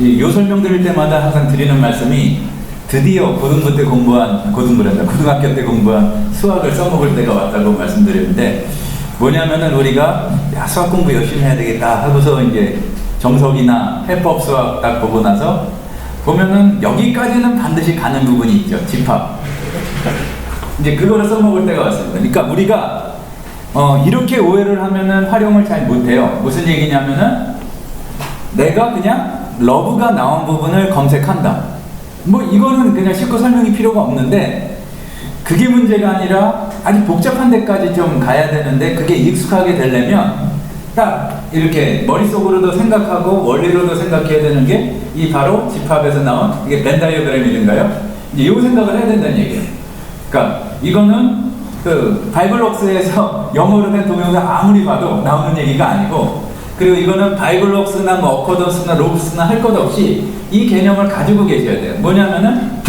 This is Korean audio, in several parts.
요 설명 드릴 때마다 항상 드리는 말씀이 드디어 고등부 때 공부한, 고등학교 때 공부한 수학을 써먹을 때가 왔다고 말씀드리는데, 뭐냐면은 우리가 야, 수학 공부 열심히 해야 되겠다 하고서 이제 정석이나 해법 수학 딱 보고 나서 보면은 여기까지는 반드시 가는 부분이 있죠. 집합. 이제 그거를 써먹을 때가 왔습니다. 그러니까 우리가 이렇게 오해를 하면은 활용을 잘 못해요. 무슨 얘기냐면은 내가 그냥 러브가 나온 부분을 검색한다. 뭐 이거는 그냥 쉽고 설명이 필요가 없는데, 그게 문제가 아니라 아주 복잡한 데까지 좀 가야 되는데, 그게 익숙하게 되려면 딱 이렇게 머릿속으로도 생각하고 원리로도 생각해야 되는 게 이 바로 집합에서 나온 이게 벤 다이어그램이든가요? 이제 이 생각을 해야 된다는 얘기예요. 그러니까 이거는 그 바이블록스에서 영어로 된 동영상 아무리 봐도 나오는 얘기가 아니고, 그리고 이거는 바이블록스나 뭐 어커던스나 로브스나 할 것 없이 이 개념을 가지고 계셔야 돼요. 뭐냐면은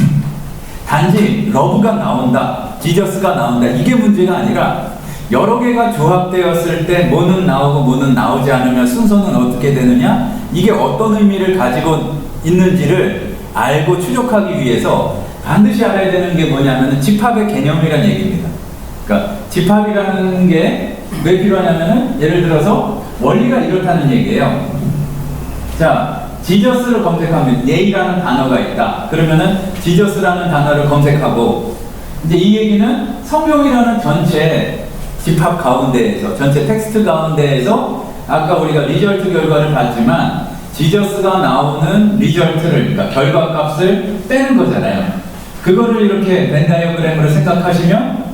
단지 러브가 나온다, 지저스가 나온다, 이게 문제가 아니라 여러 개가 조합되었을 때 뭐는 나오고 뭐는 나오지 않으면 순서는 어떻게 되느냐, 이게 어떤 의미를 가지고 있는지를 알고 추적하기 위해서 반드시 알아야 되는 게 뭐냐면은 집합의 개념이라는 얘기입니다. 그러니까 집합이라는 게 왜 필요하냐면은 예를 들어서 원리가 이렇다는 얘기예요. 자, 지저스를 검색하면 예이라는 단어가 있다. 그러면은 지저스라는 단어를 검색하고, 이제 이 얘기는 성경이라는 전체 집합 가운데에서, 전체 텍스트 가운데에서 아까 우리가 리절트 결과를 봤지만 지저스가 나오는 리절트를, 그러니까 결과값을 빼는 거잖아요. 그거를 이렇게 벤 다이어그램으로 생각하시면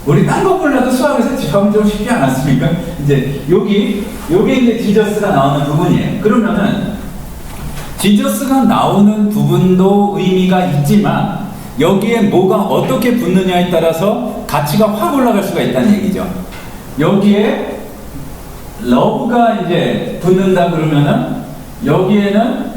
우리 딴 거 몰라도 수학에서 집합은 좀 쉽지 않았습니까? 이제 요게 이제 지저스가 나오는 부분이에요. 그러면은 지저스가 나오는 부분도 의미가 있지만 여기에 뭐가 어떻게 붙느냐에 따라서 가치가 확 올라갈 수가 있다는 얘기죠. 여기에 러브가 이제 붙는다 그러면은 여기에는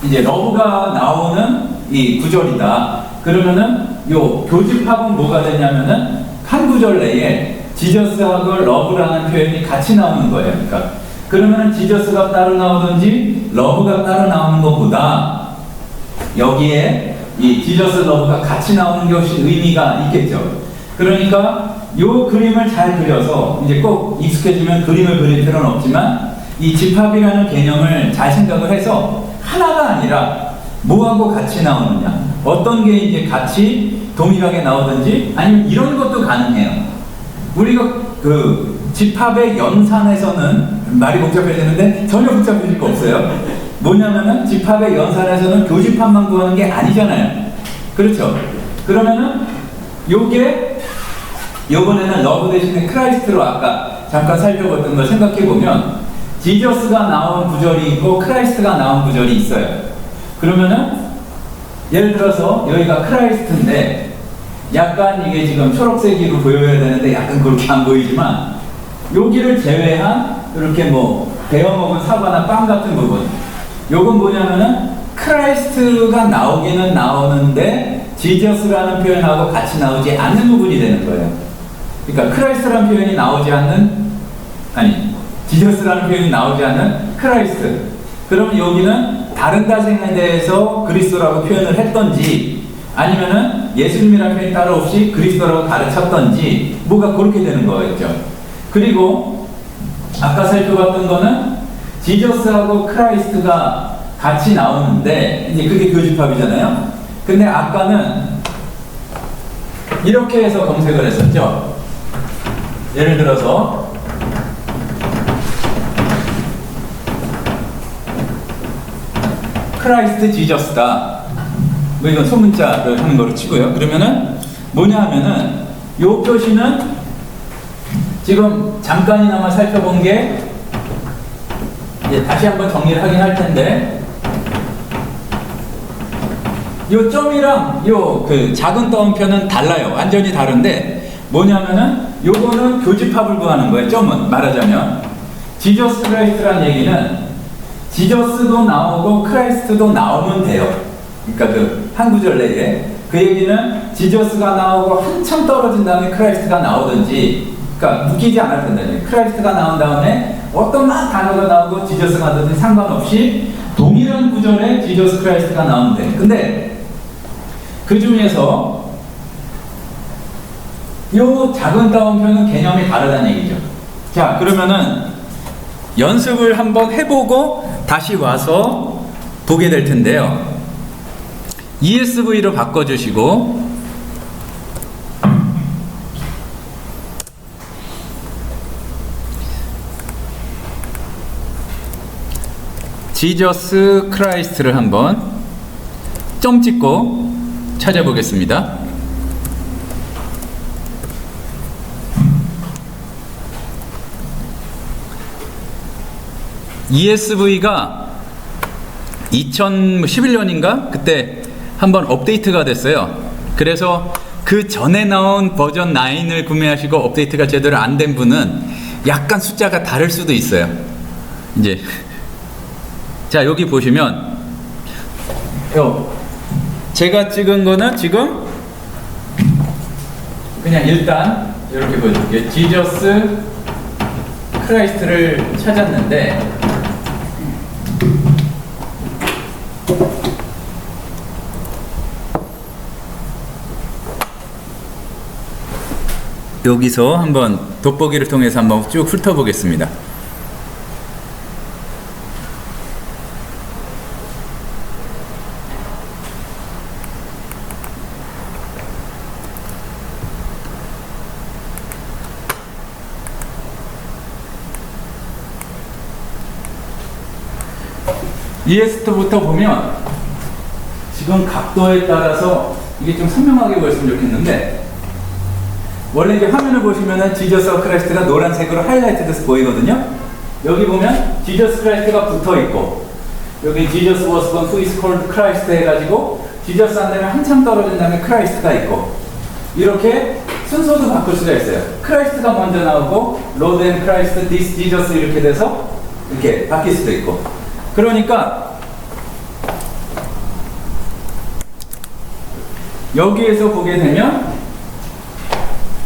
이제 러브가 나오는 이 구절이다. 그러면은 요 교집합은 뭐가 되냐면은 한 구절 내에 지저스하고 러브라는 표현이 같이 나오는 거예요. 그러니까 그러면은 지저스가 따로 나오든지 러브가 따로 나오는 것보다 여기에 이 지저스 러브가 같이 나오는 것이 의미가 있겠죠. 그러니까 요 그림을 잘 그려서, 이제 꼭 익숙해지면 그림을 그릴 필요는 없지만 이 집합이라는 개념을 잘 생각을 해서 하나가 아니라 뭐하고 같이 나오느냐, 어떤 게 이제 같이 동일하게 나오든지, 아니면 이런 것도 가능해요. 우리가 그 집합의 연산에서는 말이 복잡해지는데 전혀 복잡해질 거 없어요. 뭐냐면은 집합의 연산에서는 교집합만 구하는 게 아니잖아요. 그렇죠? 그러면은 요번에는 러브 대신에 크라이스트로 아까 잠깐 살펴봤던 걸 생각해보면 지저스가 나온 구절이 있고 크라이스트가 나온 구절이 있어요. 그러면은 예를 들어서 여기가 크라이스트인데 약간 이게 지금 초록색으로 보여야 되는데 약간 그렇게 안 보이지만, 여기를 제외한 이렇게 뭐 데워먹은 사과나 빵 같은 부분, 요건 뭐냐면은 크라이스트가 나오기는 나오는데 지저스라는 표현하고 같이 나오지 않는 부분이 되는 거예요. 그러니까 크라이스트라는 표현이 나오지 않는, 지저스라는 표현이 나오지 않는 크라이스트. 그러면 여기는 다른 다생에 대해서 그리스도라고 표현을 했던지, 아니면은 예수님이라는 표현이 따로 없이 그리스도라고 가르쳤던지, 뭐가 그렇게 되는 거겠죠. 그리고 아까 살펴봤던 거는 지저스하고 크라이스트가 같이 나오는데 이제 그게 교집합이잖아요. 근데 아까는 이렇게 해서 검색을 했었죠. 예를 들어서 크라이스트 지저스다, 뭐 이건 소문자를 하는 거로 치고요. 그러면은 뭐냐 하면은 요 표시는 지금 잠깐이나마 살펴본 게 이제 다시 한번 정리를 하긴 할 텐데, 요 점이랑 요 그 작은 따옴표는 달라요. 완전히 다른데 뭐냐면은 요거는 교집합을 구하는 거예요. 점은 말하자면 지저스 크라이스트라는 얘기는 지저스도 나오고 크라이스트도 나오면 돼요. 그러니까 그 한 구절 내에 그 얘기는 지저스가 나오고 한참 떨어진 다음에 크라이스트가 나오든지, 그러니까 묶이지 않아도 된다는 얘기예요. 크라이스트가 나온 다음에 어떤 막 단어가 나오고 지저스가 나오든 상관없이 동일한 구절에 지저스 크라이스트가 나오면 돼. 근데 그 중에서 요 작은 따옴표는 개념이 다르다는 얘기죠. 자, 그러면은 연습을 한번 해보고 다시 와서 보게 될 텐데요. ESV로 바꿔주시고 지저스 크라이스트를 한번 점 찍고 찾아보겠습니다. ESV가 2011년인가? 그때 한번 업데이트가 됐어요. 그래서 그 전에 나온 버전 9을 구매하시고 업데이트가 제대로 안 된 분은 약간 숫자가 다를 수도 있어요. 이제 자, 여기 보시면 제가 찍은 거는 지금 그냥 일단 이렇게 보여줄게요. 지저스 크라이스트를 찾았는데 여기서 한번 돋보기를 통해서 한번 쭉 훑어보겠습니다. ES부터 보면 지금 각도에 따라서 이게 좀 선명하게 보였으면 좋겠는데 원래 이제 화면을 보시면은 지저스 크라이스트가 노란색으로 하이라이트 돼서 보이거든요. 여기 보면 지저스 크라이스트가 붙어 있고 여기 지저스 was born who is called Christ 해가지고 지저스 안 되면 한참 떨어진 다음에 크라이스트가 있고 이렇게 순서도 바꿀 수가 있어요. 크라이스트가 먼저 나오고 Lord and Christ, this Jesus 이렇게 돼서 이렇게 바뀔 수도 있고 그러니까 여기에서 보게 되면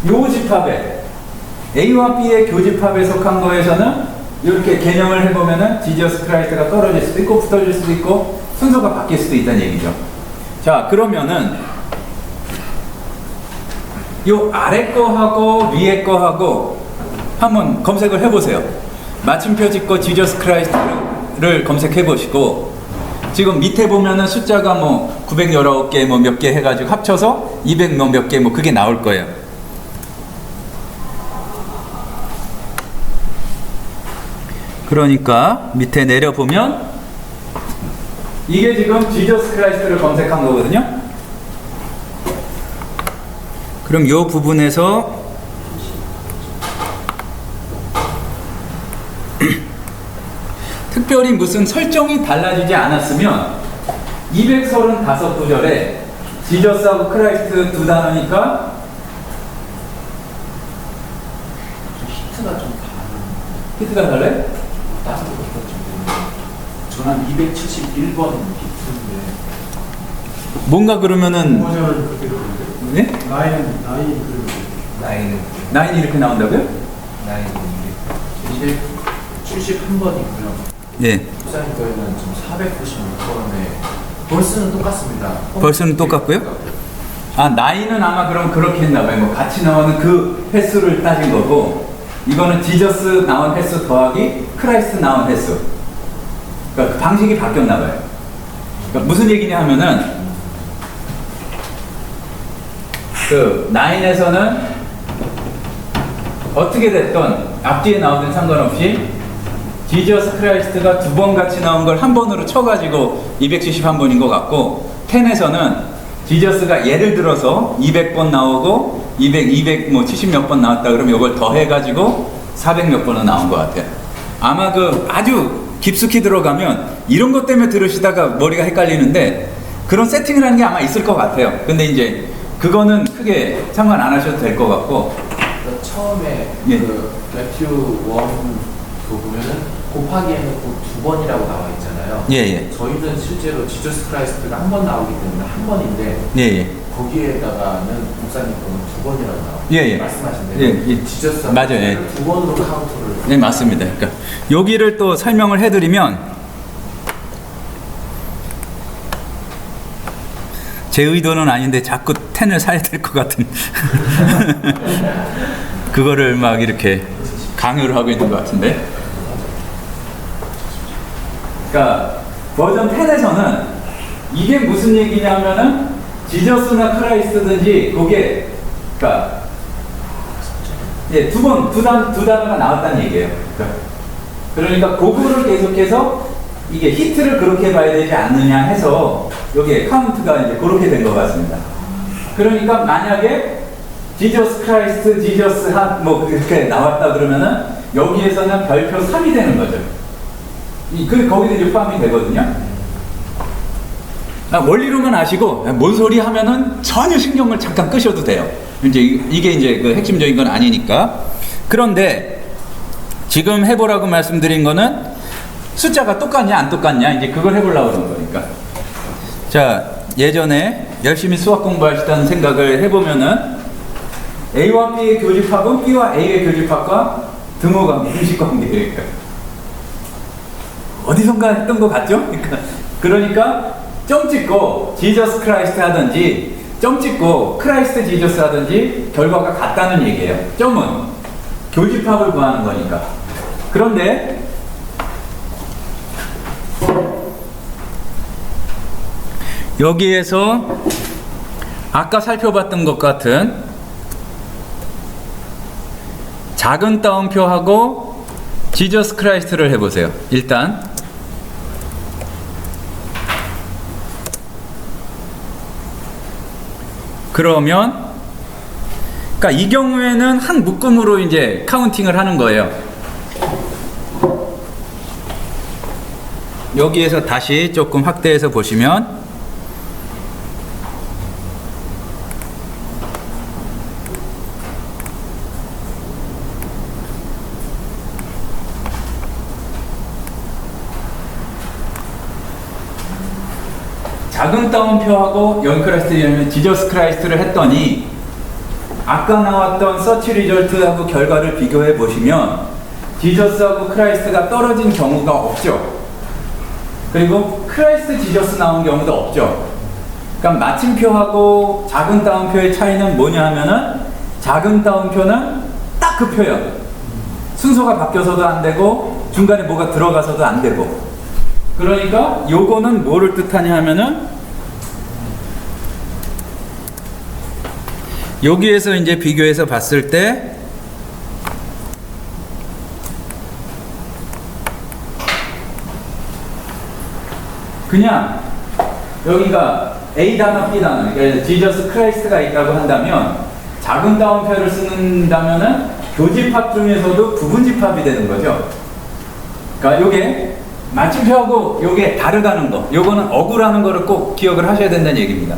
요 집합에 A와 B의 교집합에 속한 거에서는 이렇게 개념을 해보면은 지저스 크라이스트가 떨어질 수도 있고 붙어질 수도 있고 순서가 바뀔 수도 있다는 얘기죠. 자, 그러면은 요 아래 거하고 위에 거하고 한번 검색을 해보세요. 마침표 짓고 지저스 크라이스트를 검색해 보시고 지금 밑에 보면은 숫자가 뭐 919개 뭐 몇 개 해가지고 합쳐서 200 몇 개 뭐 그게 나올 거예요. 그러니까 밑에 내려보면 이게 지금 지저스 크라이스트를 검색한 거거든요. 그럼 이 부분에서 특별히 무슨 설정이 달라지지 않았으면 235구절에 지저스하고 크라이스트 두 단어니까 히트가 좀 다른. 히트가 달라요? 다른 것보다 좀 저는 271번 히트인데 뭔가 그러면은 버전은 그렇게 되는데 네? 나인이 이렇게 나온다고요? 71번이고요. 예. 부사님 거에는 지금 496번에 벌스는 똑같습니다. 벌스는 똑같고요? 아, 나이는 아마 그럼 그렇게 했나봐요. 뭐 같이 나오는 그 횟수를 따진 거고 이거는 지저스 나온 횟수 더하기 크라이스트 나온 횟수. 그러니까 그 방식이 바뀌었나봐요. 그러니까 무슨 얘기냐 하면은 그 9에서는 어떻게 됐던 앞뒤에 나오든 상관없이 지저스 크라이스트가 두 번 같이 나온 걸 한 번으로 쳐가지고 271번인 것 같고 10에서는 지저스가 예를 들어서 200번 나오고 200 뭐 70 몇 번 나왔다 그러면 이걸 더해가지고 400 몇 번은 나온 것 같아요. 아마 그 아주 깊숙이 들어가면 이런 것 때문에 들으시다가 머리가 헷갈리는데 그런 세팅을 하는 게 아마 있을 것 같아요. 근데 이제 그거는 크게 상관 안 하셔도 될 것 같고 처음에 예. 그 매튜 1 보면은 곱하기 해놓고 2번이라고 나와 있잖아요. 예, 예. 저희는 실제로 지저스 크라이스트가 한 번 나오기 때문에 한 번인데 예, 예. 거기에다가는 목사님 거는 2번이라고 나와요. 예, 예. 말씀하신 대로 예, 예. 지저스 맞아요, 예. 2번으로 카운트를. 네, 맞습니다. 그러니까 여기를 또 설명을 해드리면 제 의도는 아닌데 자꾸 텐을 사야 될 것 같은 그거를 막 이렇게 강요를 하고 있는 것 같은데. 그러니까 버전 10에서는 이게 무슨 얘기냐면은 지저스나 크라이스트든지 그게 그러니까 예, 두 단어가 나왔다는 얘기예요. 그러니까 그거를 계속해서 이게 히트를 그렇게 봐야 되지 않느냐 해서 여기에 카운트가 이제 그렇게 된 것 같습니다. 그러니까 만약에 지저스 크라이스트, 지저스 한 뭐 그렇게 나왔다 그러면은 여기에서는 별표 3이 되는 거죠. 거기도 이제 포함이 되거든요. 원리로만 아시고 뭔 소리 하면은 전혀 신경을 잠깐 끄셔도 돼요. 이제 이게 이제 그 핵심적인 건 아니니까. 그런데 지금 해보라고 말씀드린 거는 숫자가 똑같냐 안 똑같냐 이제 그걸 해보려고 그런 거니까. 자, 예전에 열심히 수학 공부하시다는 생각을 해보면은 A와 B의 교집합은 B와 A의 교집합과 등호관계, 음식관계니까 어디선가 했던 것 같죠? 그러니까 점 찍고 지저스 크라이스트 하든지 점 찍고 크라이스트 지저스 하든지 결과가 같다는 얘기예요. 점은 교집합을 구하는 거니까. 그런데 여기에서 아까 살펴봤던 것 같은 작은 따옴표하고 지저스 크라이스트를 해보세요. 일단 그러면 그러니까 이 경우에는 한 묶음으로 이제 카운팅을 하는 거예요. 여기에서 다시 조금 확대해서 보시면 작은 따옴표하고 연크라이스트, 지저스 크라이스트를 했더니 아까 나왔던 서치 리절트하고 결과를 비교해 보시면 지저스하고 크라이스트가 떨어진 경우가 없죠. 그리고 크라이스트 지저스 나온 경우도 없죠. 그러니까 마침표하고 작은 따옴표의 차이는 뭐냐 하면은 작은 따옴표는 딱 그 표현. 순서가 바뀌어서도 안 되고 중간에 뭐가 들어가서도 안 되고. 그러니까 요거는 뭐를 뜻하냐 하면은 여기에서 이제 비교해서 봤을 때 그냥 여기가 A 단어, B 단어, 그러니까 지저스 크라이스트가 있다고 한다면 작은 따옴표를 쓴다면은 교집합 중에서도 부분집합이 되는 거죠. 그러니까 요게 마침표하고 요게 다르다는 거, 요거는 억울하는 거를 꼭 기억을 하셔야 된다는 얘기입니다.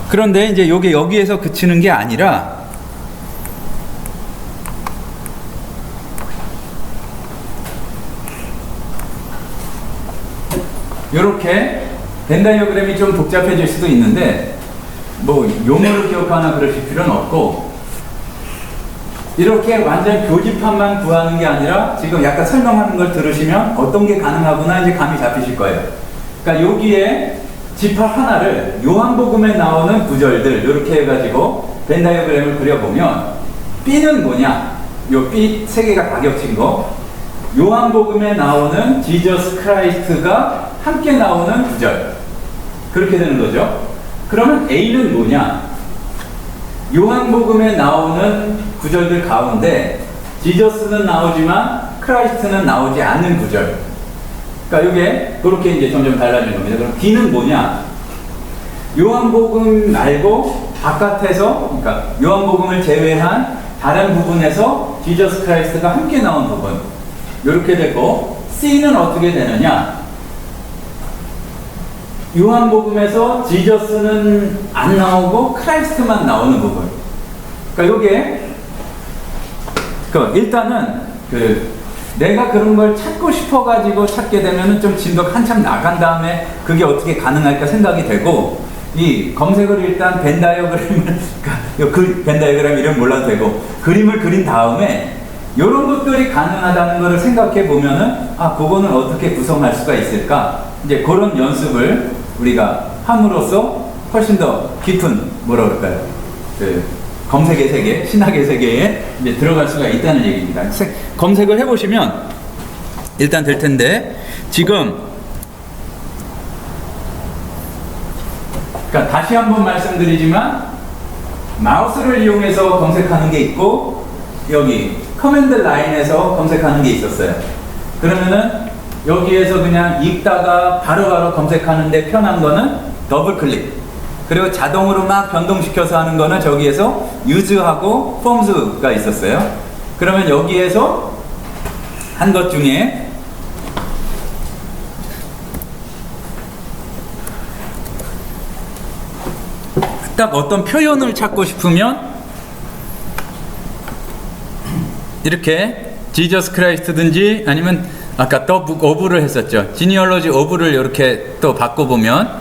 그런데 이제 요게 여기에서 그치는 게 아니라 요렇게 벤 다이어그램이 좀 복잡해질 수도 있는데 뭐 용어를 기억하나 그러실 필요는 없고 이렇게 완전 교집합만 구하는 게 아니라 지금 약간 설명하는 걸 들으시면 어떤 게 가능하구나 이제 감이 잡히실 거예요. 그러니까 여기에 집합 하나를 요한복음에 나오는 구절들 이렇게 해가지고 벤 다이어그램을 그려보면 B는 뭐냐? 요 B 세 개가 다 겹친 거. 요한복음에 나오는 지저스 크라이스트가 함께 나오는 구절. 그렇게 되는 거죠. 그러면 A는 뭐냐? 요한복음에 나오는 구절들 가운데 지저스는 나오지만 크라이스트는 나오지 않는 구절. 그러니까 이게 그렇게 이제 점점 달라지는 겁니다. 그럼 D는 뭐냐? 요한복음 말고 바깥에서, 그러니까 요한복음을 제외한 다른 부분에서 지저스 크라이스트가 함께 나온 부분. 이렇게 되고 C는 어떻게 되느냐? 요한복음에서 지저스는 안 나오고 크라이스트만 나오는 부분. 그러니까 요게 일단은 내가 그런 걸 찾고 싶어가지고 찾게 되면은 좀 진도가 한참 나간 다음에 그게 어떻게 가능할까 생각이 되고, 이 검색을 일단 벤 다이어그램을, 그 벤 다이어그램 이름 몰라도 되고, 그림을 그린 다음에 이런 것들이 가능하다는 것을 생각해 보면은, 아, 그거는 어떻게 구성할 수가 있을까? 이제 그런 연습을 우리가 함으로써 훨씬 더 깊은, 뭐라 그럴까요? 검색의 세계, 신학의 세계에 이제 들어갈 수가 있다는 얘기입니다. 검색을 해보시면 일단 될 텐데, 지금, 그러니까 다시 한번 말씀드리지만, 마우스를 이용해서 검색하는 게 있고, 여기 커맨드 라인에서 검색하는 게 있었어요. 그러면은 여기에서 그냥 읽다가 바로바로 검색하는데 편한 거는 더블 클릭. 그리고 자동으로 막 변동시켜서 하는 거는 저기에서 유즈하고 폼스가 있었어요. 그러면 여기에서 한 것 중에 딱 어떤 표현을 찾고 싶으면 이렇게 지저스 크라이스트든지 아니면 아까 더 북 오브를 했었죠. 지니얼로지 오브를 이렇게 또 바꿔보면,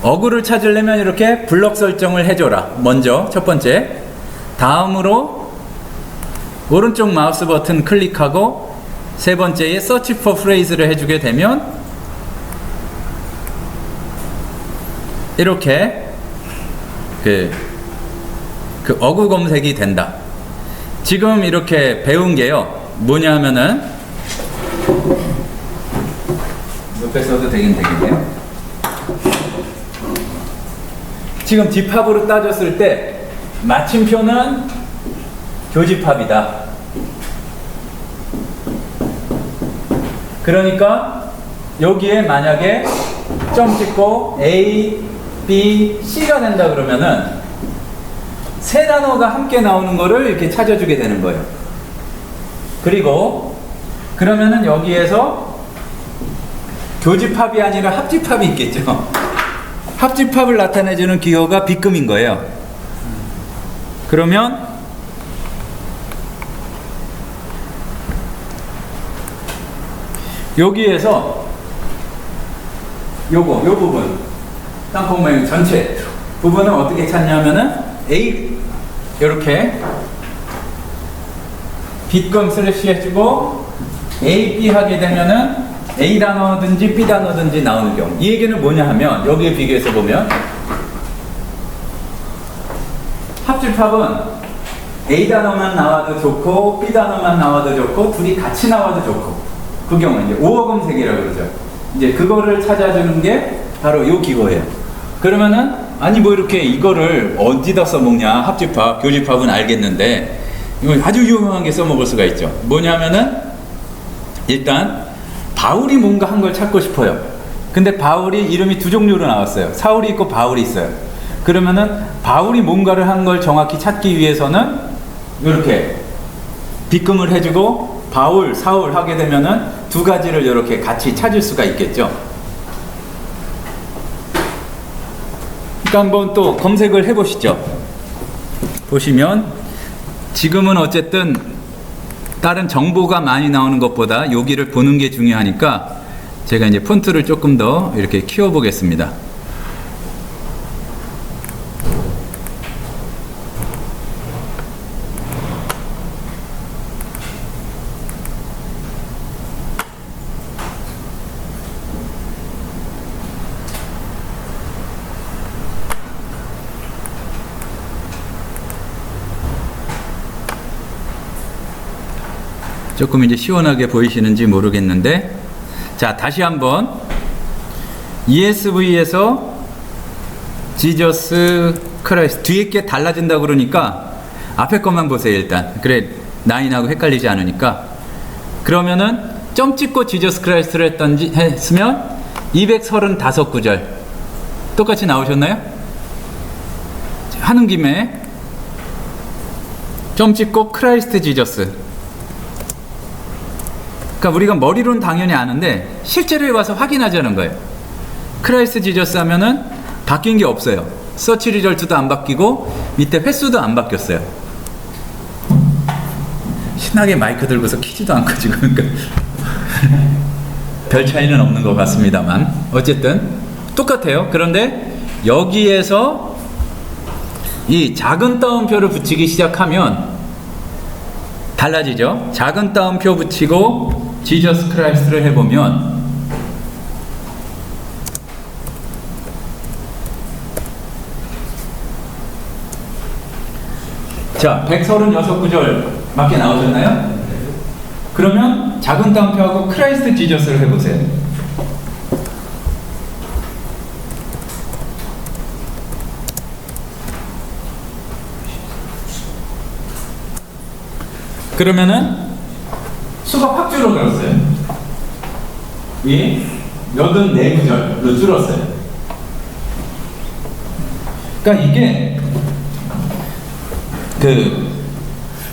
어구를 찾으려면 이렇게 블럭 설정을 해줘라. 먼저 첫 번째. 다음으로 오른쪽 마우스 버튼 클릭하고 세 번째에 Search for Phrase를 해주게 되면 이렇게 그 어구 검색이 된다. 지금 이렇게 배운 게요, 뭐냐 하면은, 옆에 써도 되긴 되겠네요. 지금 집합으로 따졌을 때 마침표는 교집합이다. 그러니까 여기에 만약에 점 찍고 A, B, C가 된다 그러면은 세 단어가 함께 나오는 거를 이렇게 찾아주게 되는 거예요. 그리고 그러면은 여기에서 교집합이 아니라 합집합이 있겠죠. 합집합을 나타내주는 기호가 B금인 거예요. 그러면 여기에서 요 부분, 땅콩 모양 전체 부분은 어떻게 찾냐면은 A 이렇게 B금 슬래시 해주고 A, B 하게 되면은 A 단어든지 B 단어든지 나오는 경우. 이 얘기는 뭐냐 하면, 여기에 비교해서 보면 합집합은 A 단어만 나와도 좋고 B 단어만 나와도 좋고 둘이 같이 나와도 좋고, 그 경우는 이제 오어 검색이라고 그러죠. 이제 그거를 찾아주는 게 바로 요 기호예요. 그러면은 아니 뭐 이렇게 이거를 어디다 써먹냐, 합집합, 교집합은 알겠는데 이거 아주 유용한 게 써먹을 수가 있죠. 뭐냐면은 일단 바울이 뭔가 한 걸 찾고 싶어요. 근데 바울이 이름이 두 종류로 나왔어요. 사울이 있고 바울이 있어요. 그러면은 바울이 뭔가를 한 걸 정확히 찾기 위해서는 이렇게 B금을 해주고 바울, 사울 하게 되면은 두 가지를 이렇게 같이 찾을 수가 있겠죠. 그러니까 한번 또 검색을 해보시죠. 보시면 지금은 어쨌든 다른 정보가 많이 나오는 것보다 여기를 보는 게 중요하니까 제가 이제 폰트를 조금 더 이렇게 키워보겠습니다. 조금 이제 시원하게 보이시는지 모르겠는데, 자 다시 한번 ESV에서 지저스 크라이스트 뒤에 게 달라진다 그러니까 앞에 것만 보세요. 일단 그래 9하고 헷갈리지 않으니까. 그러면은 점 찍고 지저스 크라이스트를 했으면 235구절 똑같이 나오셨나요? 하는 김에 점 찍고 크라이스트 지저스. 그러니까 우리가 머리로는 당연히 아는데 실제로 해봐서 확인하자는 거예요. 크라이스트 지저스 하면은 바뀐 게 없어요. 서치 리절트도 안 바뀌고 밑에 횟수도 안 바뀌었어요. 신나게 마이크 들고서 키지도 않고 지금 별 차이는 없는 것 같습니다만 어쨌든 똑같아요. 그런데 여기에서 이 작은 따옴표를 붙이기 시작하면 달라지죠. 작은 따옴표 붙이고 지저스 크라이스트를 해보면 자, 136구절 밖에 나오셨나요? 그러면 작은 따옴표하고 크라이스트 지저스를 해보세요. 그러면은 수가 확 줄어들었어요. 예? 84구절로 줄었어요. 그러니까 이게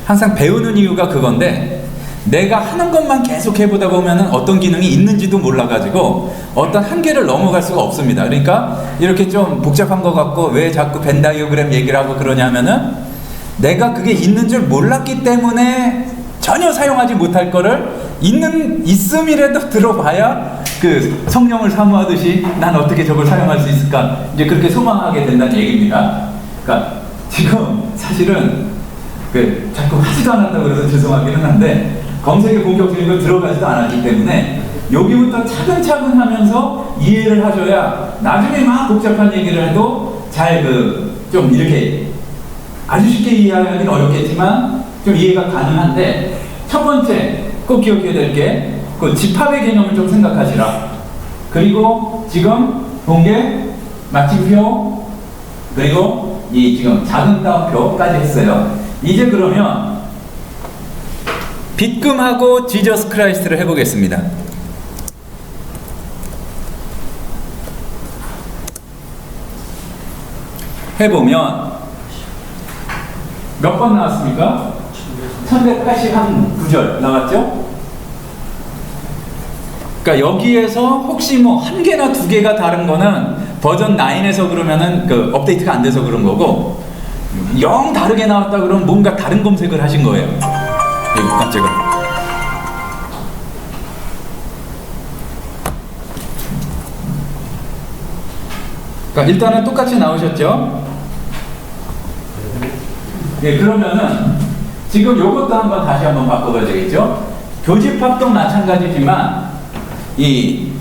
항상 배우는 이유가 그건데 내가 하는 것만 계속 해보다 보면은 어떤 기능이 있는지도 몰라가지고 어떤 한계를 넘어갈 수가 없습니다. 그러니까 이렇게 좀 복잡한 것 같고 왜 자꾸 벤 다이어그램 얘기를 하고 그러냐면은 내가 그게 있는 줄 몰랐기 때문에 전혀 사용하지 못할 거를 있음이라도 들어봐야 그 성령을 사모하듯이 난 어떻게 저걸 사용할 수 있을까 이제 그렇게 소망하게 된다는 얘기입니다. 그러니까 지금 사실은 자꾸 하지도 않았다고 그래서 죄송하기는 한데 검색에 본격적으로 들어가지도 않았기 때문에 여기부터 차근차근 하면서 이해를 하셔야 나중에 막 복잡한 얘기를 해도 잘 좀 이렇게 아주 쉽게 이해하기는 어렵겠지만 좀 이해가 가능한데 첫 번째 꼭 기억해야 될 게 그 집합의 개념을 좀 생각하시라. 그리고 지금 본 게 마침표 그리고 이 지금 작은 따옴표까지 했어요. 이제 그러면 빗금하고 지저스 크라이스트를 해보겠습니다. 해보면 몇 번 나왔습니까? 1181구절 나왔죠? 그러니까 여기에서 혹시 뭐 한 개나 두 개가 다른 거는 버전 9에서 그러면은 업데이트가 안 돼서 그런 거고 영 다르게 나왔다 그러면 뭔가 다른 검색을 하신 거예요. 이거 깜짝이야. 그러니까 일단은 똑같이 나오셨죠? 예, 그러면은 지금 요것도 한번 다시 한번 바꿔봐야 되겠죠? 교집합도 마찬가지지만 이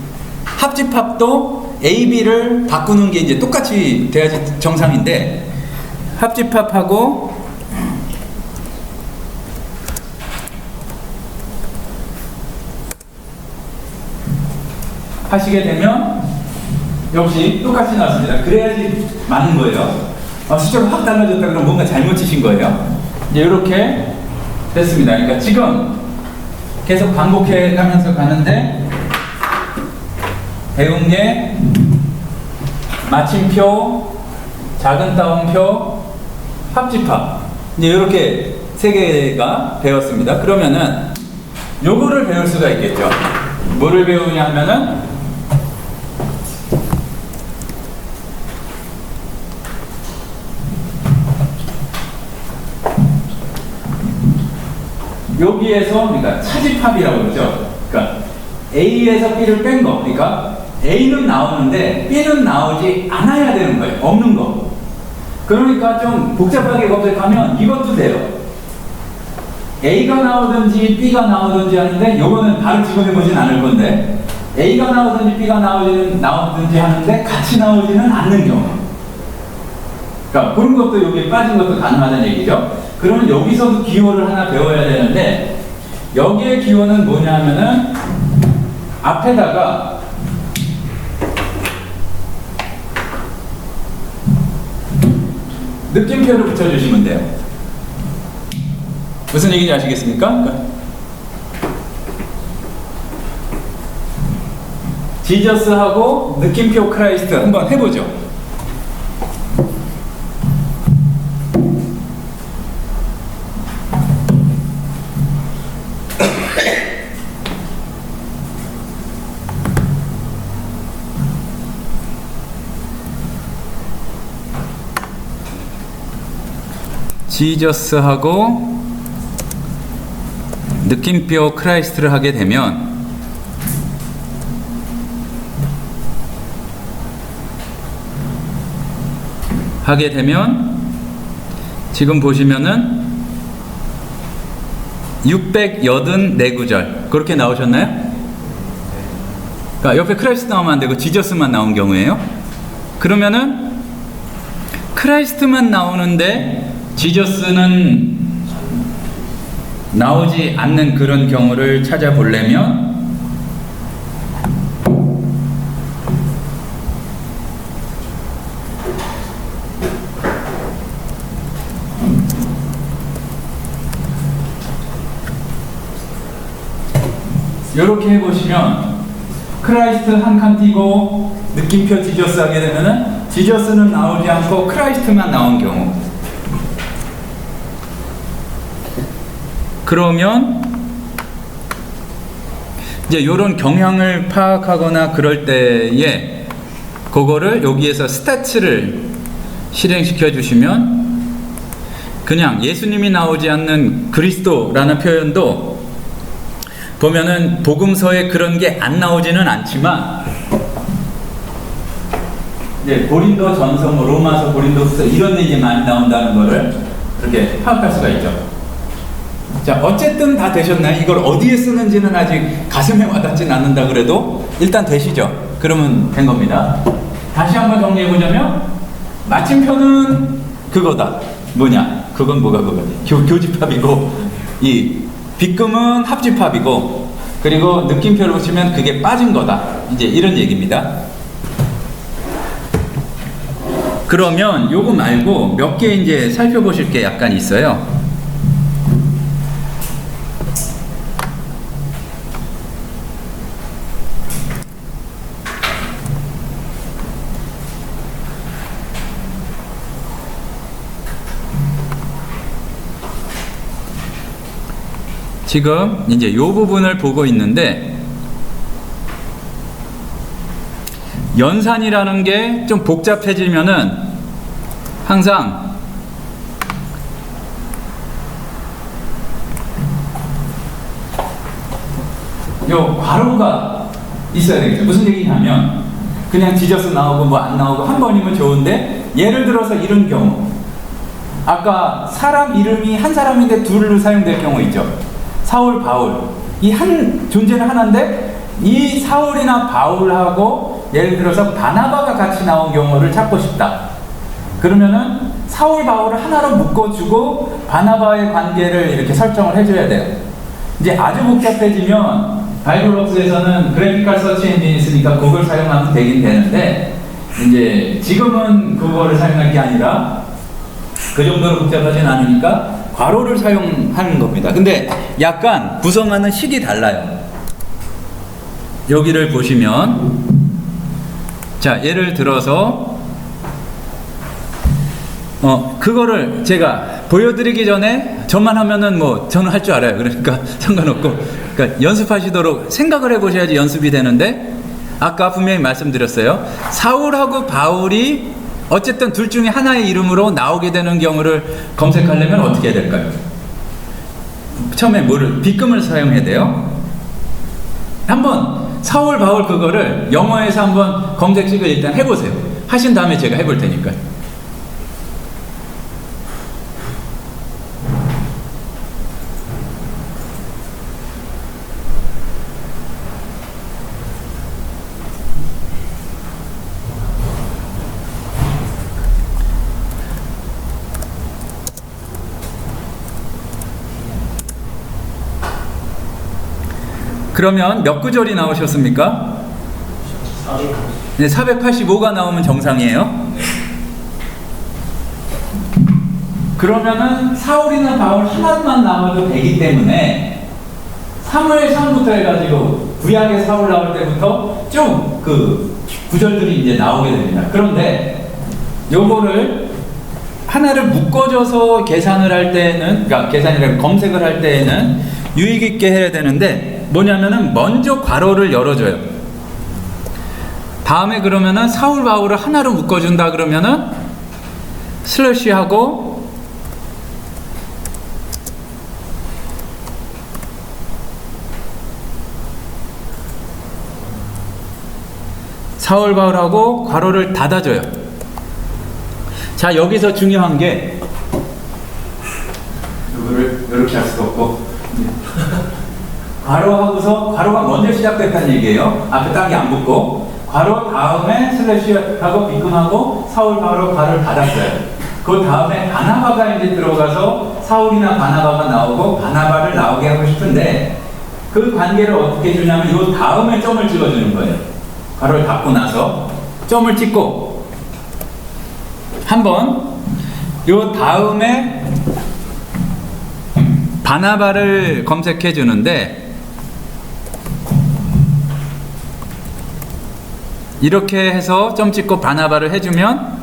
합집합도 A, B를 바꾸는 게 이제 똑같이 돼야지 정상인데 합집합하고 하시게 되면 역시 똑같이 나왔습니다. 그래야지 맞는 거예요. 숫자가 확 달라졌다 그러면 뭔가 잘못 치신 거예요. 이제 이렇게 됐습니다. 그러니까 지금 계속 반복해 가면서 가는데 배운 게 마침표, 작은 따옴표, 합집합 이제 이렇게 세 개가 배웠습니다. 그러면은 요거를 배울 수가 있겠죠. 뭐를 배우냐 하면은 여기에서 그러니까 차집합이라고 그러죠. 그러니까 A에서 B를 뺀 거. 그러니까 A는 나오는데 B는 나오지 않아야 되는 거예요. 없는 거. 그러니까 좀 복잡하게 검색하면 이것도 돼요. A가 나오든지 B가 나오든지 하는데 요거는 바로 집어내보진 않을 건데 A가 나오든지 B가 나오든지 하는데 같이 나오지는 않는 경우. 그러니까 그런 것도 여기 빠진 것도 가능하다는 얘기죠. 그러면 여기서도 기호를 하나 배워야 되는데 여기에 기호는 뭐냐 하면은 앞에다가 느낌표를 붙여주시면 돼요. 무슨 얘기인지 아시겠습니까? 지저스하고 느낌표 크라이스트 한번 해보죠. 지저스하고 느낌표 크라이스트를 하게 되면 지금 보시면은 684구절 그렇게 나오셨나요? 그러니까 옆에 크라이스트 나오면 안 되고 지저스만 나온 경우에요. 그러면은 크라이스트만 나오는데 지저스는 나오지 않는 그런 경우를 찾아보려면 이렇게 해보시면 크라이스트 한 칸 띄고 느낌표 지저스 하게 되면은 지저스는 나오지 않고 크라이스트만 나온 경우, 그러면 이제 이런 경향을 파악하거나 그럴 때에 그거를 여기에서 스태츠를 실행시켜 주시면 그냥 예수님이 나오지 않는 그리스도라는 표현도 보면은 복음서에 그런 게 안 나오지는 않지만 이제 고린도 전서, 뭐 로마서, 고린도후서 이런 데 이제 많이 나온다는 거를 이렇게 파악할 수가 있죠. 자, 어쨌든 다 되셨나요? 이걸 어디에 쓰는지는 아직 가슴에 와닿진 않는다 그래도 일단 되시죠? 그러면 된 겁니다. 다시 한번 정리해 보자면 마침표는 그거다. 뭐냐? 그건 뭐가 그거? 교집합이고 이 빗금은 합집합이고 그리고 느낌표를 보시면 그게 빠진 거다. 이제 이런 얘기입니다. 그러면 요거 말고 몇 개 이제 살펴보실 게 약간 있어요. 지금 이제 요 부분을 보고 있는데 연산이라는 게 좀 복잡해지면은 항상 요 괄호가 있어야 되겠죠. 무슨 얘기냐면 그냥 지저스 나오고 뭐 안 나오고 한 번이면 좋은데 예를 들어서 이런 경우 아까 사람 이름이 한 사람인데 둘로 사용될 경우 있죠. 사울, 바울. 이 한 존재는 하나인데 이 사울이나 바울하고 예를 들어서 바나바가 같이 나온 경우를 찾고 싶다. 그러면은 사울, 바울을 하나로 묶어주고 바나바의 관계를 이렇게 설정을 해줘야 돼요. 이제 아주 복잡해지면 바이블록스에서는 그래픽컬 서치 엔진이 있으니까 그걸 사용하면 되긴 되는데 이제 지금은 그거를 사용할 게 아니라 그 정도로 복잡하진 않으니까 괄호를 사용하는 겁니다. 근데 약간 구성하는 식이 달라요. 여기를 보시면 자, 예를 들어서 그거를 제가 보여드리기 전에 저만 하면은 뭐 저는 할 줄 알아요. 그러니까 상관없고 그러니까 연습하시도록 생각을 해보셔야지 연습이 되는데 아까 분명히 말씀드렸어요. 사울하고 바울이 어쨌든 둘 중에 하나의 이름으로 나오게 되는 경우를 검색하려면 어떻게 해야 될까요? 처음에 빗금을 사용해야 돼요. 한번 사울, 바울 그거를 영어에서 한번 검색식을 일단 해보세요. 하신 다음에 제가 해볼 테니까. 그러면 몇 구절이 나오셨습니까? 네, 485가 나오면 정상이에요. 그러면은 사울이나 바울 하나만 나와도 되기 때문에 사무엘상부터 해가지고 구약의 사울 나올 때부터 쭉 그 구절들이 이제 나오게 됩니다. 그런데 요거를 하나를 묶어줘서 계산을 할 때는, 그러니까 계산이라면 검색을 할 때에는 유익 있게 해야 되는데 뭐냐면은 먼저 괄호를 열어줘요. 다음에 그러면은 사울 바울을 하나로 묶어준다 그러면은 슬래시하고 사울 바울하고 괄호를 닫아줘요. 자, 여기서 중요한 게 이거를 이렇게 할 수도 없고 괄호하고서 괄호가 먼저 시작됐다는 얘기예요. 앞에 딱이 안 붙고 괄호 다음에 슬래시하고 비금하고 사울 바울하고 괄호를 닫았어요. 그 다음에 바나바가 이제 들어가서 사울이나 바나바가 나오고 바나바를 나오게 하고 싶은데 그 관계를 어떻게 주냐면 이 다음에 점을 찍어주는 거예요. 괄호를 닫고 나서 점을 찍고 한번 이 다음에 바나바를 검색해 주는데 이렇게 해서 점 찍고 바나바를 해주면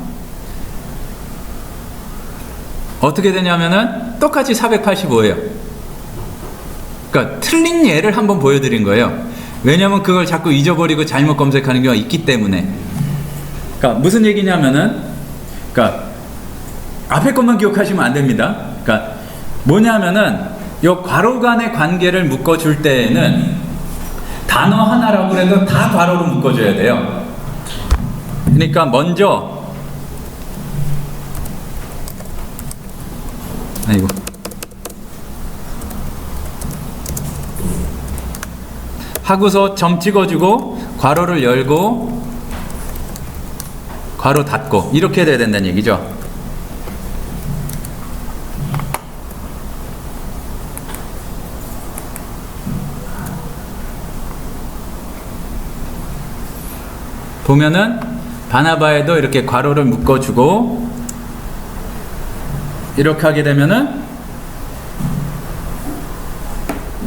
어떻게 되냐면은 똑같이 485예요. 그러니까 틀린 예를 한번 보여드린 거예요. 왜냐면 그걸 자꾸 잊어버리고 잘못 검색하는 경우가 있기 때문에. 그러니까 무슨 얘기냐면은, 그러니까 앞에 것만 기억하시면 안 됩니다. 그러니까 뭐냐면은 요 괄호 간의 관계를 묶어줄 때에는 단어 하나라고 해도 다 괄호로 묶어줘야 돼요. 그러니까 먼저 아이고 하고서 점 찍어주고 괄호를 열고 괄호 닫고 이렇게 돼야 된다는 얘기죠. 보면은 바나바에도 이렇게 괄호를 묶어주고 이렇게 하게 되면은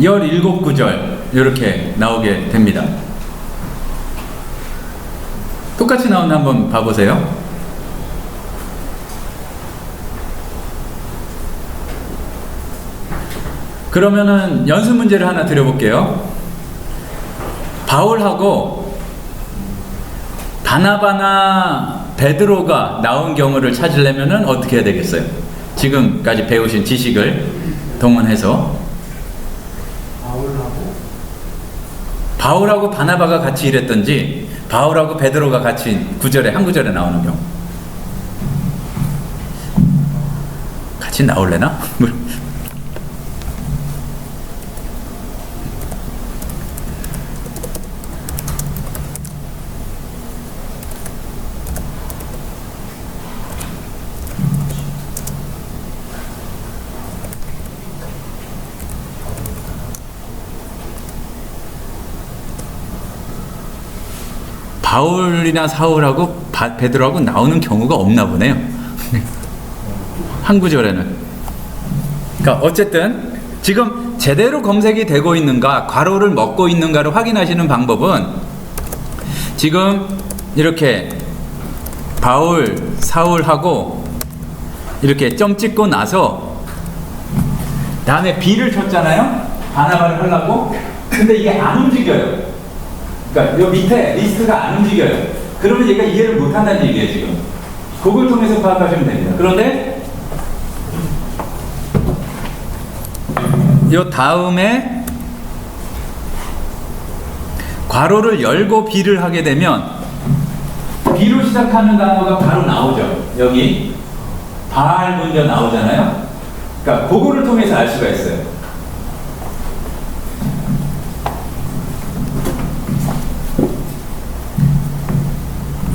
17구절 이렇게 나오게 됩니다. 똑같이 나오는 한번 봐보세요. 그러면은 연습 문제를 하나 드려볼게요. 바울하고 바나바나 베드로가 나온 경우를 찾으려면은 어떻게 해야 되겠어요? 지금까지 배우신 지식을 동원해서 바울하고 바나바가 같이 일했던지 바울하고 베드로가 같이 구절에 한 구절에 나오는 경우 같이 나올래나? 바울이나 사울하고 베드로하고 나오는 경우가 없나 보네요. 한 구절에는. 그러니까 어쨌든 지금 제대로 검색이 되고 있는가, 괄호를 먹고 있는가를 확인하시는 방법은 지금 이렇게 바울, 사울하고 이렇게 점 찍고 나서 다음에 B를 쳤잖아요. 바나바를 하려고. 근데 이게 안 움직여요. 그러니까 요 밑에 리스트가 안 움직여요. 그러면 얘가 이해를 못한다는 얘기예요. 지금 그걸 통해서 파악하시면 됩니다. 그런데 요 다음에 괄호를 열고 B를 하게 되면 B로 시작하는 단어가 바로 나오죠. 여기 발 먼저 나오잖아요. 그러니까 그거를 통해서 알 수가 있어요.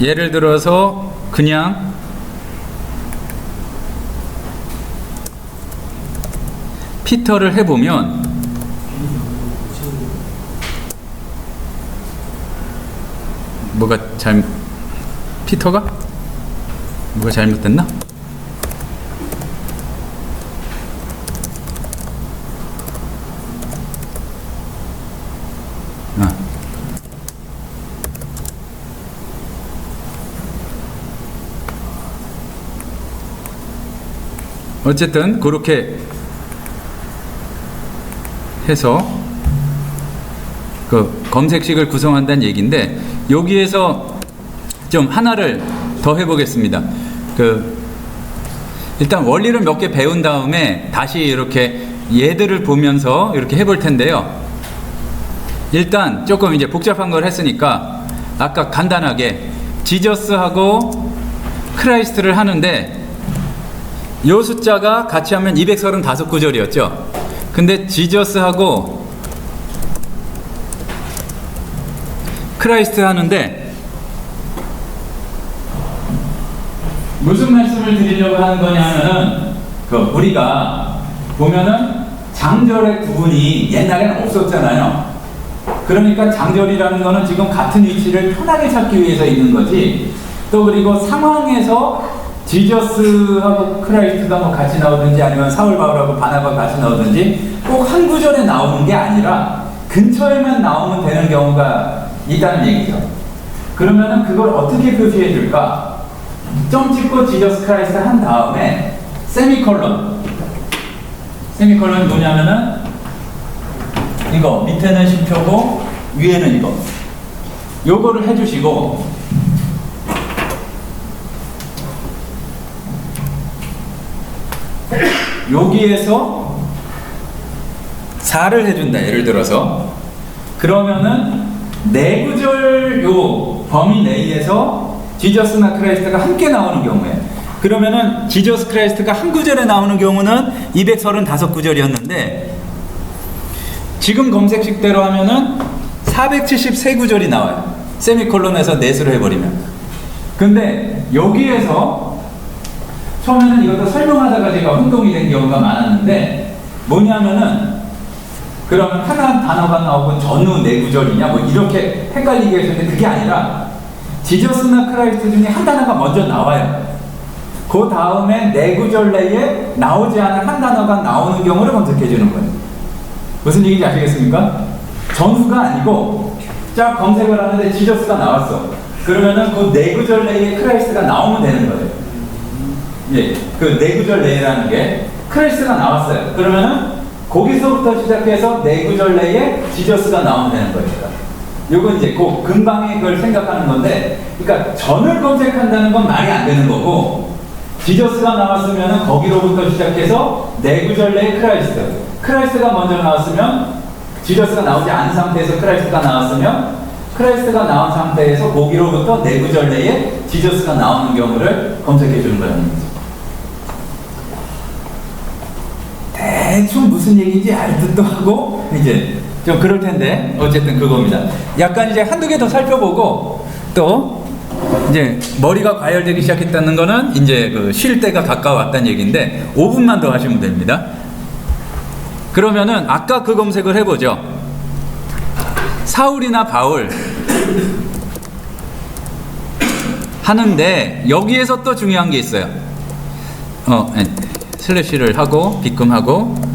예를 들어서 그냥 피터를 해보면 뭐가 피터가? 뭐가 잘못됐나? 어쨌든 그렇게 해서 그 검색식을 구성한다는 얘기인데 여기에서 좀 하나를 더 해보겠습니다. 일단 원리를 몇 개 배운 다음에 다시 이렇게 예들을 보면서 이렇게 해볼 텐데요. 일단 조금 이제 복잡한 걸 했으니까 아까 간단하게 지저스하고 크라이스트를 하는데 요 숫자가 같이 하면 235구절이었죠. 근데 지저스하고 크라이스트 하는데 무슨 말씀을 드리려고 하는 거냐면은 우리가 보면은 장절의 구분이 옛날에는 없었잖아요. 그러니까 장절이라는 거는 지금 같은 위치를 편하게 찾기 위해서 있는 거지. 또 그리고 상황에서 지저스하고 크라이스트가 뭐 같이 나오든지 아니면 사울 바울하고 바나바가 같이 나오든지 꼭 한 구절에 나오는 게 아니라 근처에만 나오면 되는 경우가 있다는 얘기죠. 그러면은 그걸 어떻게 표시해 줄까? 점 찍고 지저스 크라이스트 한 다음에 세미콜론. 세미콜론이 뭐냐면은 이거 밑에는 10초고 위에는 이거. 요거를 해주시고 여기에서 4를 해준다. 예를 들어서 그러면은 네 구절 요 범위 내에서 지저스나 크라이스트가 함께 나오는 경우에 그러면은 지저스 크라이스트가 한 구절에 나오는 경우는 235구절이었는데 지금 검색식대로 하면은 473구절이 나와요. 세미콜론에서 넷으로 해버리면. 근데 여기에서 처음에는 이것도 설명하다가 제가 혼동이 된 경우가 많았는데 뭐냐면은 그러면 하나 단어가 나오고 전후 네 구절이냐 뭐 이렇게 헷갈리게 했는데 그게 아니라 지저스나 크라이스트 중에 한 단어가 먼저 나와요. 그 다음에 네 구절 내에 나오지 않은 한 단어가 나오는 경우를 검색해 주는 거예요. 무슨 얘기인지 아시겠습니까? 전후가 아니고 쫙 검색을 하는데 지저스가 나왔어. 그러면은 그 네 구절 내에 크라이스트가 나오면 되는 거예요. 예, 그 네 구절 내라는 게 크라이스트가 나왔어요. 그러면은 거기서부터 시작해서 네 구절 내에 지저스가 나오면 되는 거니까. 요건 이제 그 금방에 그걸 생각하는 건데, 그러니까 전을 검색한다는 건 말이 안 되는 거고, 지저스가 나왔으면은 거기로부터 시작해서 네 구절 내에 크라이스트가 먼저 나왔으면 지저스가 나오지 않은 상태에서 크라이스트가 나왔으면 크라이스트가 나온 상태에서 거기로부터 네 구절 내에 지저스가 나오는 경우를 검색해 주는 거라는 거죠. 대충 무슨 얘기인지 알 듯도 하고 이제 좀 그럴 텐데 어쨌든 그겁니다. 약간 이제 한두 개 더 살펴보고 또 이제 머리가 과열되기 시작했다는 거는 이제 그 쉴 때가 가까웠다는 얘기인데 5분만 더 하시면 됩니다. 그러면은 아까 그 검색을 해보죠. 사울이나 바울 하는데 여기에서 또 중요한 게 있어요. 슬래시를 하고 비금하고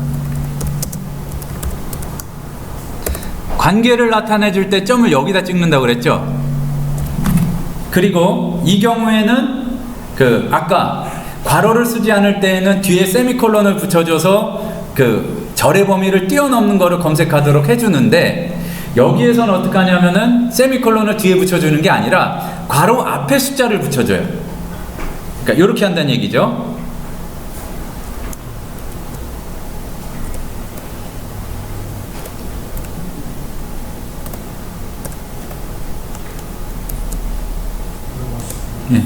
관계를 나타내 줄 때 점을 여기다 찍는다고 그랬죠. 그리고 이 경우에는 그 아까 괄호를 쓰지 않을 때에는 뒤에 세미콜론을 붙여줘서 그 절의 범위를 뛰어넘는 거를 검색하도록 해주는데 여기에서는 어떻게 하냐면은 세미콜론을 뒤에 붙여주는 게 아니라 괄호 앞에 숫자를 붙여줘요. 그러니까 이렇게 한다는 얘기죠. 네.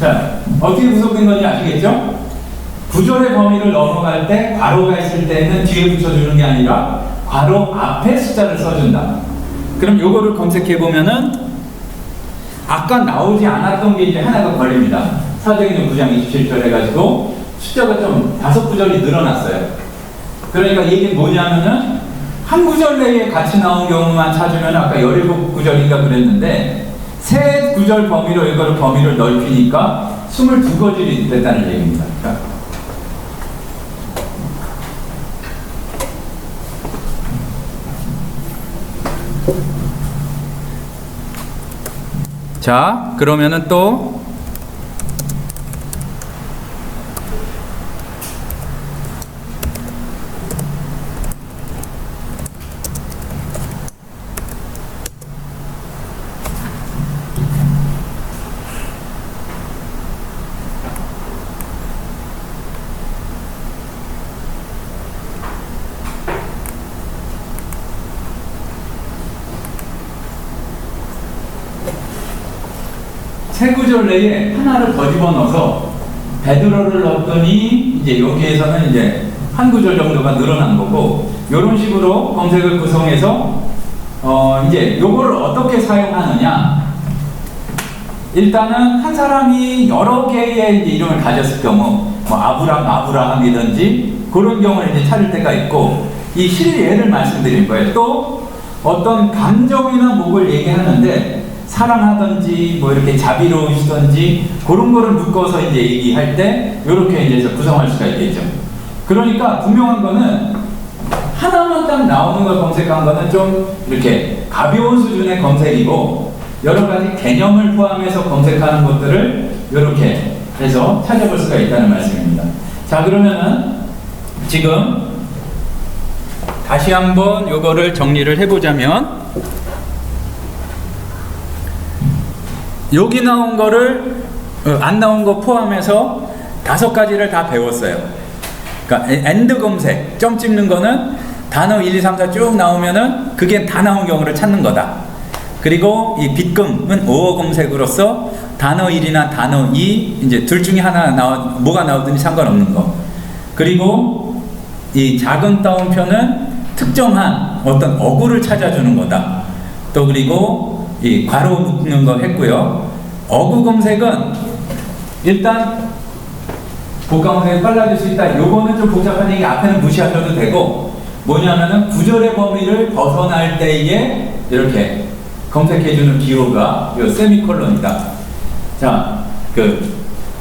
자, 어떻게 구성된 건지 아시겠죠? 구절의 범위를 넘어갈 때 괄호가 있을 때는 뒤에 붙여주는 게 아니라 괄호 앞에 숫자를 써준다. 그럼 요거를 검색해 보면은 아까 나오지 않았던 게 이제 하나가 걸립니다. 사도행전 9장 27절 해가지고 숫자가 좀 5구절이 늘어났어요. 그러니까 이게 뭐냐면은 한 구절 내에 같이 나온 경우만 찾으면 아까 17구절인가 그랬는데 세 구절 범위로 이거를 범위를 넓히니까 22구절이 됐다는 얘기입니다. 자, 그러면은 또 세 구절 내에 하나를 더 집어넣어서 베드로를 넣었더니 이제 여기에서는 이제 한 구절 정도가 늘어난 거고, 이런 식으로 검색을 구성해서 이제 요거를 어떻게 사용하느냐. 일단은 한 사람이 여러 개의 이제 이름을 가졌을 경우, 뭐 아브라함이든지 그런 경우를 이제 찾을 때가 있고, 이 실예를 말씀드릴 거예요. 또 어떤 감정이나 목을 얘기하는데 사랑하든지 뭐 이렇게 자비로우시든지 그런 거를 묶어서 이제 얘기할 때 이렇게 이제 구성할 수가 있겠죠. 그러니까 분명한 거는 하나만 딱 나오는 걸 검색한 거는 좀 이렇게 가벼운 수준의 검색이고, 여러 가지 개념을 포함해서 검색하는 것들을 이렇게 해서 찾아볼 수가 있다는 말씀입니다. 자, 그러면은 지금 다시 한번 요거를 정리를 해보자면, 여기 나온 거를 안 나온 거 포함해서 5가지를 다 배웠어요. 그러니까 엔드 검색, 점 찍는 거는 단어 1, 2, 3, 4 쭉 나오면은 그게 다 나온 경우를 찾는 거다. 그리고 이 빗금은 오어 검색으로서 단어 1이나 단어 2 이제 둘 중에 하나 뭐가 나오든지 상관없는 거. 그리고 이 작은 따옴표는 특정한 어떤 어구를 찾아주는 거다. 또 그리고 이 괄호 묶는 거 했고요. 어구 검색은 일단 복강 검색이 빨라질 수 있다. 요거는 좀 복잡하니까 앞에는 무시하셔도 되고, 뭐냐면은 구절의 범위를 벗어날 때에 이렇게 검색해주는 기호가 요 세미콜론이다. 자,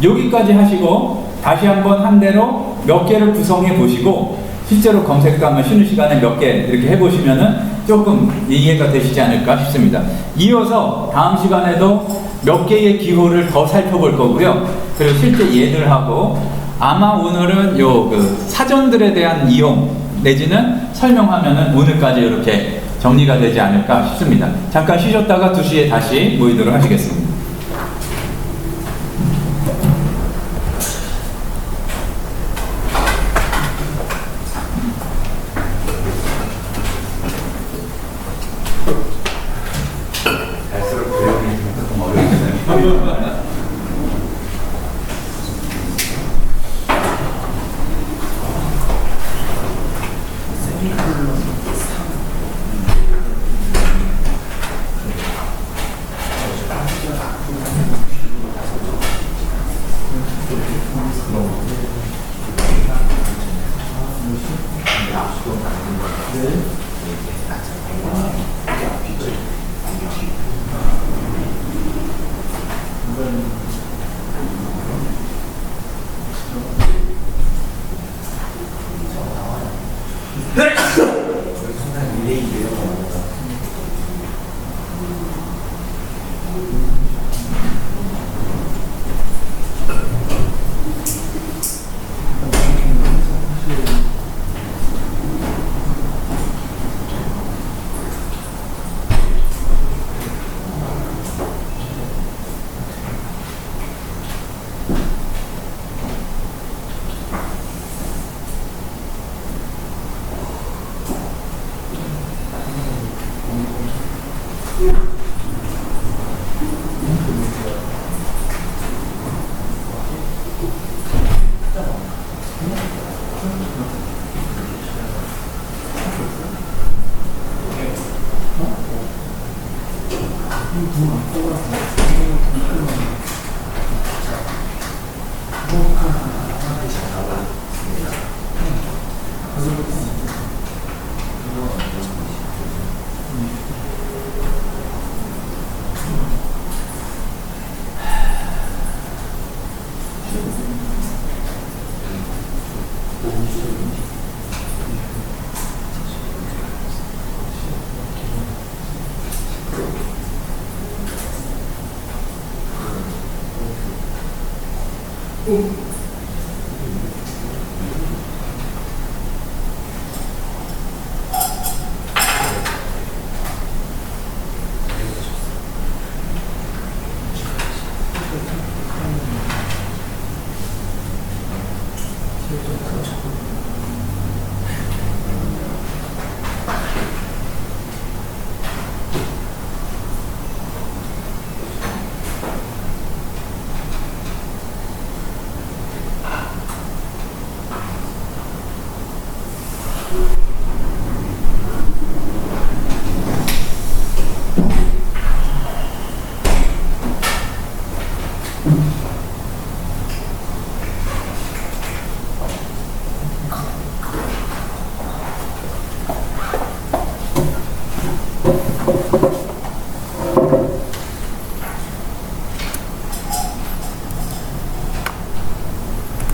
여기까지 하시고 다시 한번 한 대로 몇 개를 구성해 보시고, 실제로 검색도 한번 쉬는 시간에 몇 개 이렇게 해보시면은 조금 이해가 되시지 않을까 싶습니다. 이어서 다음 시간에도 몇 개의 기호를 더 살펴볼 거고요. 그리고 실제 예들하고, 아마 오늘은 사전들에 대한 이용 내지는 설명하면은 오늘까지 이렇게 정리가 되지 않을까 싶습니다. 잠깐 쉬셨다가 2시에 다시 모이도록 하시겠습니다. 갈수록 조용히 조금 어렵네요. 그렇죠.